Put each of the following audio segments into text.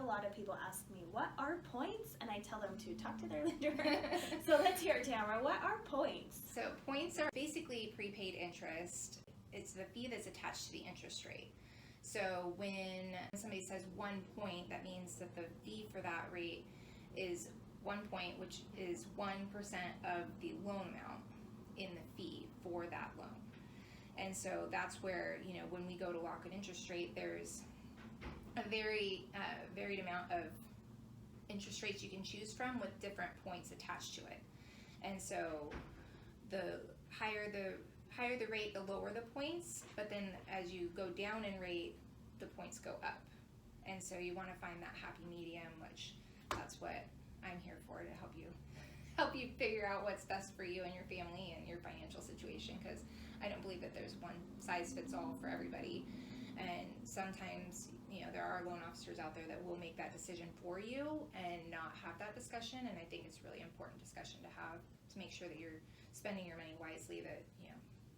lot of people ask me, what are points? And I tell them to talk to their lender. So let's hear it, Tamra. What are points? So points are basically prepaid interest. It's the fee that's attached to the interest rate. So when somebody says 1 point, that means that the fee for that rate is 1 point, which is 1% of the loan amount in the fee for that loan. And so that's where, when we go to lock an interest rate, there's a very varied amount of interest rates you can choose from with different points attached to it. And so the higher the rate, the lower the points, but then as you go down in rate, the points go up. And so you want to find that happy medium, which that's what I'm here for, to help you figure out what's best for you and your family and your financial situation, because I don't believe that there's one size fits all for everybody. And sometimes, there are loan officers out there that will make that decision for you and not have that discussion. And I think it's a really important discussion to have, to make sure that you're spending your money wisely, that,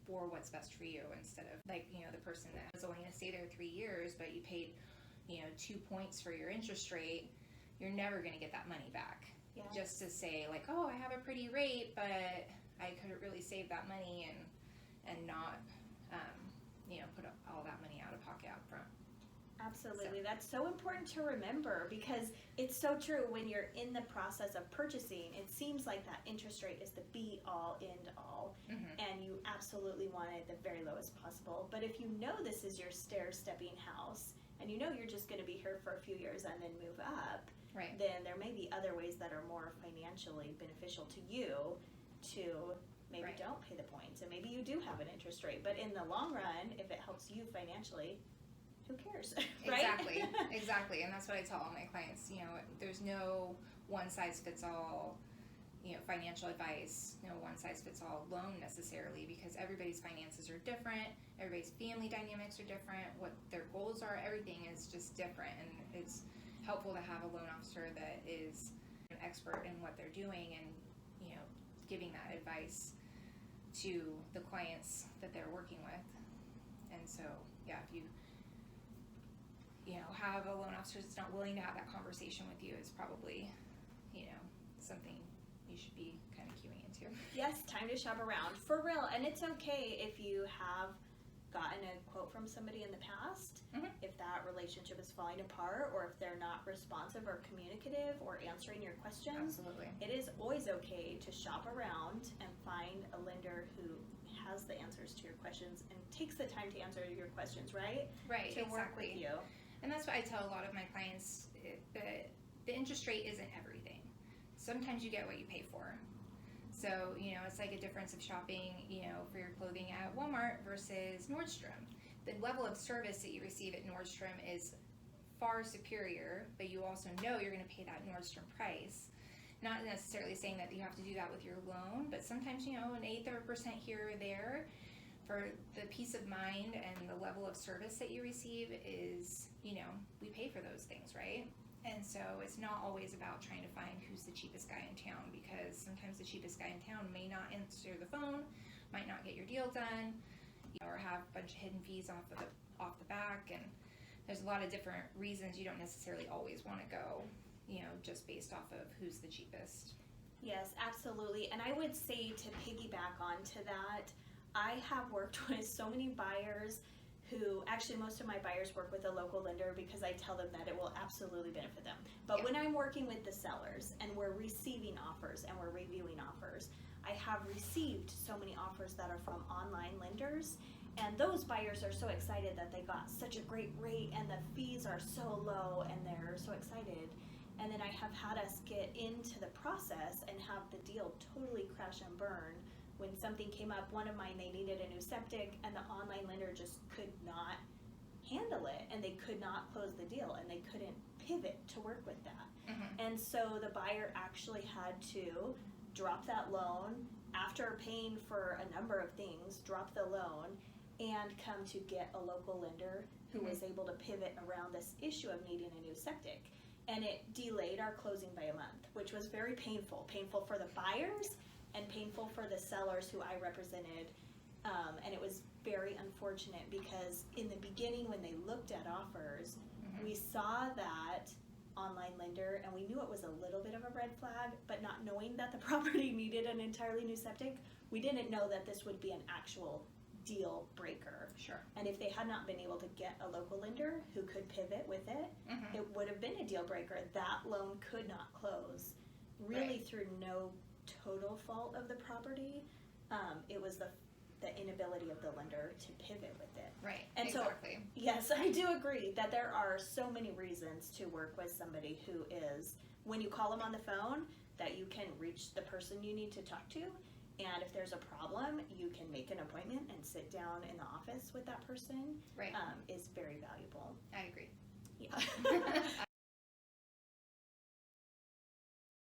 for what's best for you, instead of the person that was only going to stay there 3 years, but you paid, 2 points for your interest rate. You're never going to get that money back. Yes. Just to say like, oh, I have a pretty rate, but I could really save that money and not, put all that money out of pocket out front. Absolutely. So. That's so important to remember, because it's so true. When you're in the process of purchasing, it seems like that interest rate is the be all end all, and you absolutely want it the very lowest possible. But if you know this is your stair-stepping house, and you're just going to be here for a few years and then move up, right, then there may be other ways that are more financially beneficial to you to maybe right. don't pay the points, and maybe you do have an interest rate. But in the long run, if it helps you financially, who cares, right? Exactly. And that's what I tell all my clients. There's no one size fits all, financial advice, no one size fits all loan necessarily, because everybody's finances are different, everybody's family dynamics are different, what their goals are, everything is just different. And it's helpful to have a loan officer that is an expert in what they're doing and, giving that advice to the clients that they're working with. And so, if you have a loan officer that's not willing to have that conversation with you, is probably, something you should be kind of queuing into. Yes, time to shop around. For real. And it's okay if you have gotten a quote from somebody in the past, if that relationship is falling apart, or if they're not responsive or communicative or answering your questions. Absolutely. It is always okay to shop around and find a lender who has the answers to your questions and takes the time to answer your questions, right? Right, to exactly. work with you. And that's what I tell a lot of my clients, the interest rate isn't everything. Sometimes you get what you pay for. So, it's like a difference of shopping, for your clothing at Walmart versus Nordstrom. The level of service that you receive at Nordstrom is far superior, but you also know you're going to pay that Nordstrom price. Not necessarily saying that you have to do that with your loan, but sometimes, an eighth of a percent here or there for the peace of mind and the level of service that you receive is, we pay for those things, right? And so it's not always about trying to find who's the cheapest guy in town, because sometimes the cheapest guy in town may not answer the phone, might not get your deal done, or have a bunch of hidden fees off the back. And there's a lot of different reasons you don't necessarily always want to go, just based off of who's the cheapest. Yes, absolutely. And I would say, to piggyback onto that, I have worked with so many buyers who, actually most of my buyers work with a local lender because I tell them that it will absolutely benefit them. But when I'm working with the sellers and we're receiving offers and we're reviewing offers, I have received so many offers that are from online lenders, and those buyers are so excited that they got such a great rate and the fees are so low, and they're so excited. And then I have had us get into the process and have the deal totally crash and burn. When something came up, one of mine, they needed a new septic, and the online lender just could not handle it, and they could not close the deal, and they couldn't pivot to work with that. And so the buyer actually had to drop that loan after paying for a number of things, drop the loan, and come to get a local lender who was able to pivot around this issue of needing a new septic. And it delayed our closing by a month, which was very painful for the buyers and painful for the sellers who I represented. And it was very unfortunate because in the beginning, when they looked at offers, we saw that on lender and we knew it was a little bit of a red flag, but not knowing that the property needed an entirely new septic, we didn't know that this would be an actual deal breaker. Sure. And if they had not been able to get a local lender who could pivot with it, it would have been a deal breaker. That loan could not close, really through no total fault of the property. It was the inability of the lender to pivot with it. Right. And exactly. so, yes, I do agree that there are so many reasons to work with somebody who is, when you call them on the phone, that you can reach the person you need to talk to. And if there's a problem, you can make an appointment and sit down in the office with that person. Right. Is very valuable. I agree. Yeah.